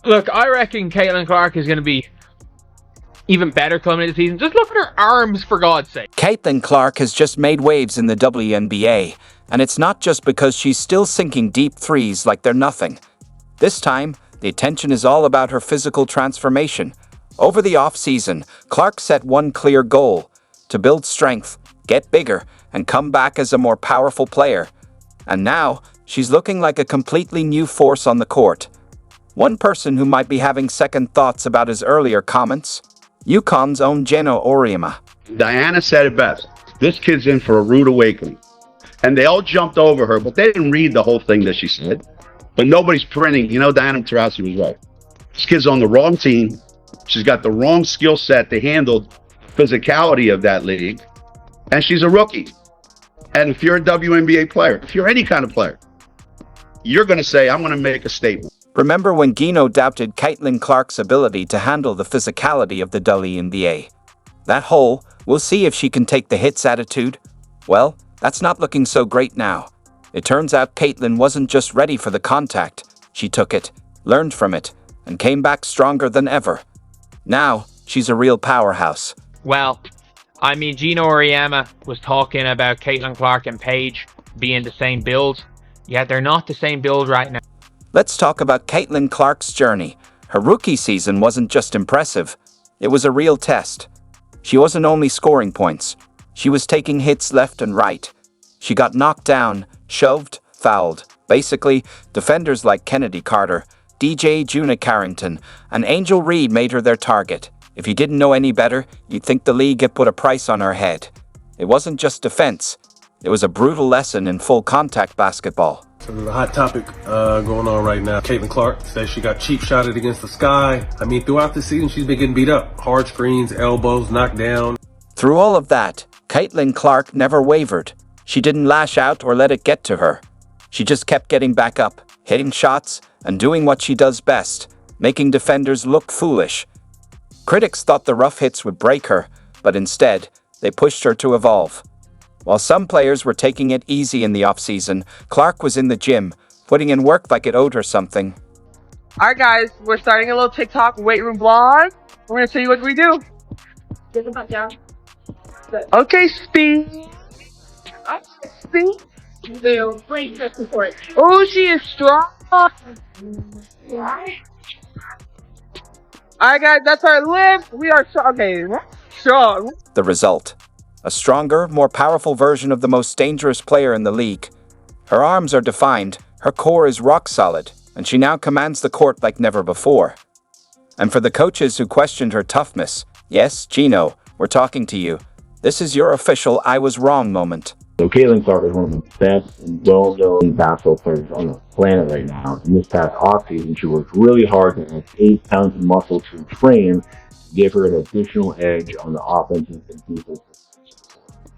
Look, I reckon Caitlin Clark is going to be even better coming into the season. Just look at her arms, for God's sake. Caitlin Clark has just made waves in the WNBA, and it's not just because she's still sinking deep threes like they're nothing. This time, the attention is all about her physical transformation. Over the off-season, Clark set one clear goal: to build strength, get bigger, and come back as a more powerful player. And now, she's looking like a completely new force on the court. One person who might be having second thoughts about his earlier comments: UConn's own Geno Auriemma. Diana said it best. This kid's in for a rude awakening. And they all jumped over her, but they didn't read the whole thing that she said. But nobody's printing. You know, Diana Taurasi was right. This kid's on the wrong team. She's got the wrong skill set to handle the physicality of that league. And she's a rookie. And if you're a WNBA player, if you're any kind of player, you're going to say, I'm going to make a statement. Remember when Geno doubted Caitlin Clark's ability to handle the physicality of the WNBA? That whole, we'll see if she can take the hits attitude? Well, that's not looking so great now. It turns out Caitlin wasn't just ready for the contact. She took it, learned from it, and came back stronger than ever. Now, she's a real powerhouse. Well, I mean, Geno Auriemma was talking about Caitlin Clark and Paige being the same build. Yeah, they're not the same build right now. Let's talk about Caitlin Clark's journey. Her rookie season wasn't just impressive. It was a real test. She wasn't only scoring points. She was taking hits left and right. She got knocked down, shoved, fouled. Basically, defenders like Kennedy Carter, DJ Juna Carrington, and Angel Reed made her their target. If you didn't know any better, you'd think the league had put a price on her head. It wasn't just defense. It was a brutal lesson in full contact basketball. So there's a hot topic going on right now. Caitlin Clark says she got cheap shotted against the sky. I mean, throughout the season, she's been getting beat up. Hard screens, elbows, knocked down. Through all of that, Caitlin Clark never wavered. She didn't lash out or let it get to her. She just kept getting back up, hitting shots, and doing what she does best, making defenders look foolish. Critics thought the rough hits would break her, but instead, they pushed her to evolve. While some players were taking it easy in the offseason, Clark was in the gym, putting in work like it owed her something. Alright guys, we're starting a little TikTok weight room vlog. We're going to show you what we do. Get the butt down. Okay, speed. Speed. Do great trip support. Oh, she is strong. Alright guys, that's our lift. We are strong. Okay, strong. The result: a stronger, more powerful version of the most dangerous player in the league. Her arms are defined, her core is rock solid, and she now commands the court like never before. And for the coaches who questioned her toughness, yes, Geno, we're talking to you. This is your official I was wrong moment. So Caitlin Clark is one of the best and well-known basketball players on the planet right now. In this past offseason, she worked really hard to add 8 pounds of muscle to her frame to give her an additional edge on the offensive and defensive.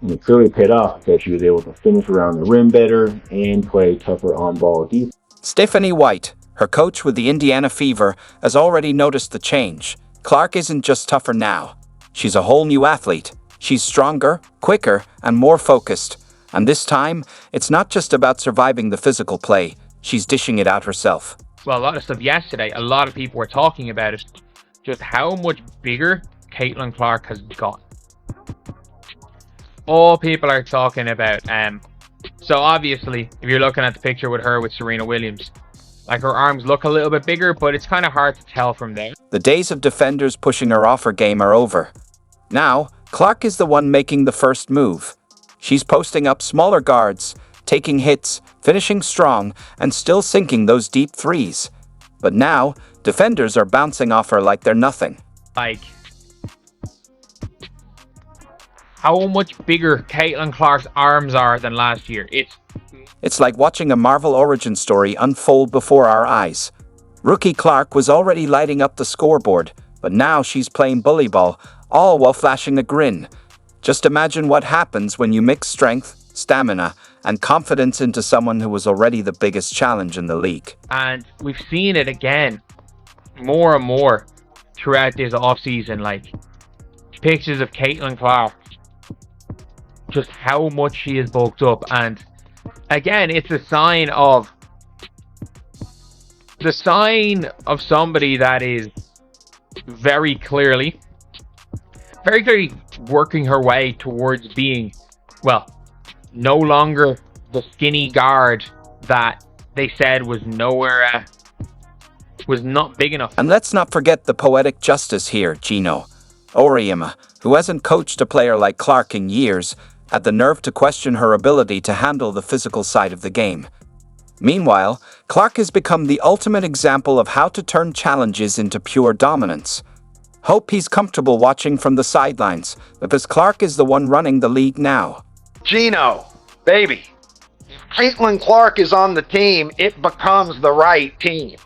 And it clearly paid off because she was able to finish around the rim better and play tougher on-ball defense. Stephanie White, her coach with the Indiana Fever, has already noticed the change. Clark isn't just tougher now. She's a whole new athlete. She's stronger, quicker, and more focused. And this time, it's not just about surviving the physical play. She's dishing it out herself. Well, a lot of stuff yesterday, a lot of people were talking about it. Just how much bigger Caitlin Clark has gotten. All people are talking about. So obviously, if you're looking at the picture with her with Serena Williams, like her arms look a little bit bigger, but it's kind of hard to tell from there. The days of defenders pushing her off her game are over. Now, Clark is the one making the first move. She's posting up smaller guards, taking hits, finishing strong, and still sinking those deep threes. But now, defenders are bouncing off her like they're nothing. Like, how much bigger Caitlin Clark's arms are than last year. It's like watching a Marvel origin story unfold before our eyes. Rookie Clark was already lighting up the scoreboard, but now she's playing bully ball, all while flashing a grin. Just imagine what happens when you mix strength, stamina, and confidence into someone who was already the biggest challenge in the league. And we've seen it again, more and more, throughout this offseason. Like, pictures of Caitlin Clark, just how much she is bulked up. And again, it's a sign of The sign of somebody that is very clearly working her way towards being, well, no longer the skinny guard that they said was nowhere, was not big enough. And let's not forget the poetic justice here, Geno Auriemma, who hasn't coached a player like Clark in years, had the nerve to question her ability to handle the physical side of the game. Meanwhile, Clark has become the ultimate example of how to turn challenges into pure dominance. Hope he's comfortable watching from the sidelines, because Clark is the one running the league now. Geno, baby, if Caitlin Clark is on the team, it becomes the right team.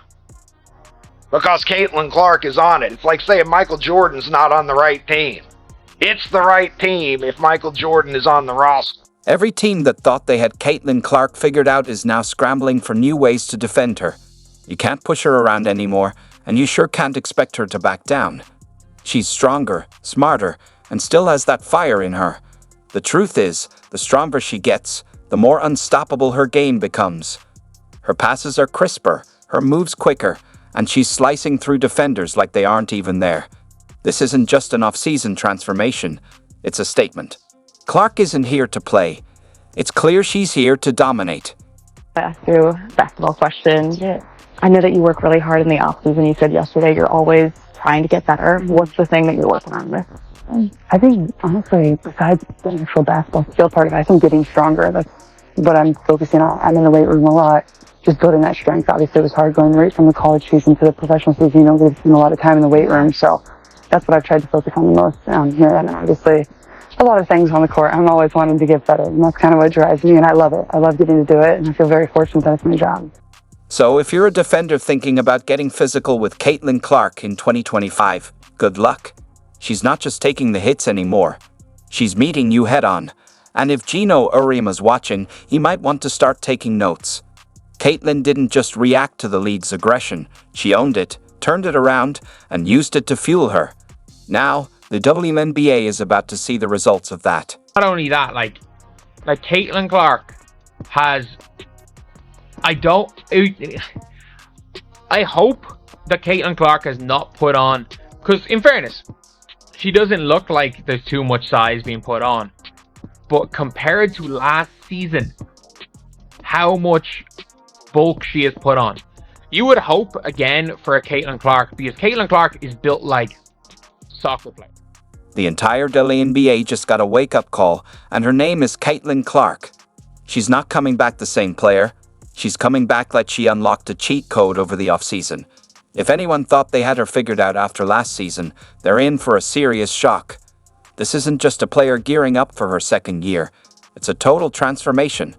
Because Caitlin Clark is on it. It's like saying Michael Jordan's not on the right team. It's the right team if Michael Jordan is on the roster. Every team that thought they had Caitlin Clark figured out is now scrambling for new ways to defend her. You can't push her around anymore, and you sure can't expect her to back down. She's stronger, smarter, and still has that fire in her. The truth is, the stronger she gets, the more unstoppable her game becomes. Her passes are crisper, her moves quicker, and she's slicing through defenders like they aren't even there. This isn't just an off-season transformation, it's a statement. Clark isn't here to play. It's clear she's here to dominate. I asked you a basketball question. I know that you work really hard in the offseason. You said yesterday you're always trying to get better. What's the thing that you're working on with? I think, honestly, besides the actual basketball skill part of it, I think getting stronger. That's what I'm focusing on. I'm in the weight room a lot, just building that strength. Obviously, it was hard going right from the college season to the professional season. You know, we've spent a lot of time in the weight room, so that's what I've tried to focus on the most here. And obviously, a lot of things on the court. I'm always wanting to get better, and that's kind of what drives me, and I love it. I love getting to do it, and I feel very fortunate that it's my job. So if you're a defender thinking about getting physical with Caitlin Clark in 2025, good luck. She's not just taking the hits anymore. She's meeting you head-on. And if Geno Auriemma's watching, he might want to start taking notes. Caitlin didn't just react to the league's aggression. She owned it, turned it around, and used it to fuel her. Now, the WNBA is about to see the results of that. Not only that, like Caitlin Clark has... I hope that Caitlin Clark has not put on... Because, in fairness, she doesn't look like there's too much size being put on. But compared to last season, how much bulk she has put on. You would hope, again, for a Caitlin Clark, because Caitlin Clark is built like soccer player. The entire WNBA just got a wake-up call, and her name is Caitlin Clark. She's not coming back the same player. She's coming back like she unlocked a cheat code over the offseason. If anyone thought they had her figured out after last season, they're in for a serious shock. This isn't just a player gearing up for her second year. It's a total transformation.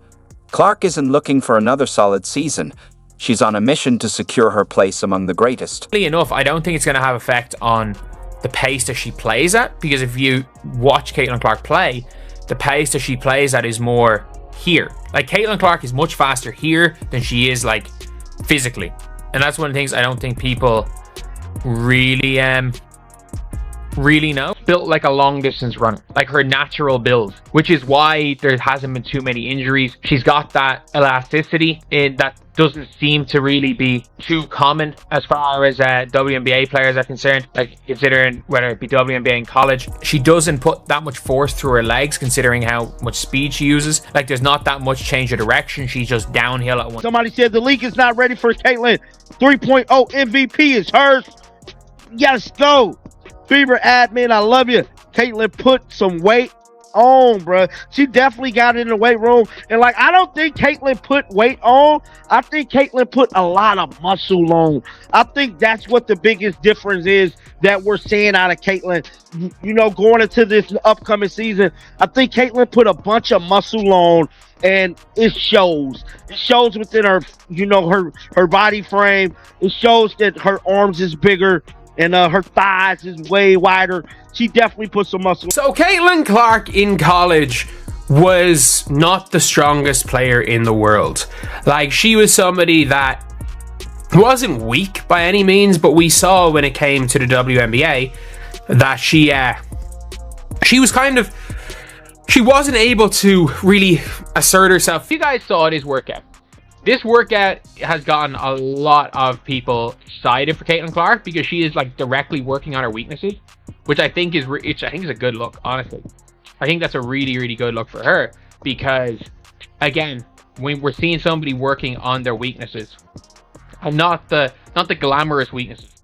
Clark isn't looking for another solid season. She's on a mission to secure her place among the greatest. Funnily enough, I don't think it's going to have effect on the pace that she plays at, because if you watch Caitlin Clark play, the pace that she plays at is more here. Like, Caitlin Clark is much faster here than she is, like, physically. And that's one of the things I don't think people really know. Built like a long distance runner, like her natural build, which is why there hasn't been too many injuries. She's got that elasticity that doesn't seem to really be too common as far as WNBA players are concerned. Like, considering whether it be WNBA in college, she doesn't put that much force through her legs, considering how much speed she uses. Like, there's not that much change of direction. She's just downhill at once. Somebody said the league is not ready for Caitlin. 3.0 MVP is hers. Yes, go. Fever admin, I love you. Caitlin put some weight on, bro. She definitely got in the weight room. And, like, I don't think Caitlin put weight on. I think Caitlin put a lot of muscle on. I think that's what the biggest difference is that we're seeing out of Caitlin. You know, going into this upcoming season, I think Caitlin put a bunch of muscle on, and it shows. It shows within her, you know, her body frame. It shows that her arms is bigger. And her thighs is way wider. She definitely put some muscle. So Caitlin Clark in college was not the strongest player in the world. Like, she was somebody that wasn't weak by any means, but we saw when it came to the WNBA that she was kind of... She wasn't able to really assert herself. You guys saw this workout. this workout has gotten a lot of people excited for Caitlin Clark because she is like directly working on her weaknesses, which I think is a good look. Honestly, I think that's a really, really good look for her because, again, when we're seeing somebody working on their weaknesses and not the glamorous weaknesses.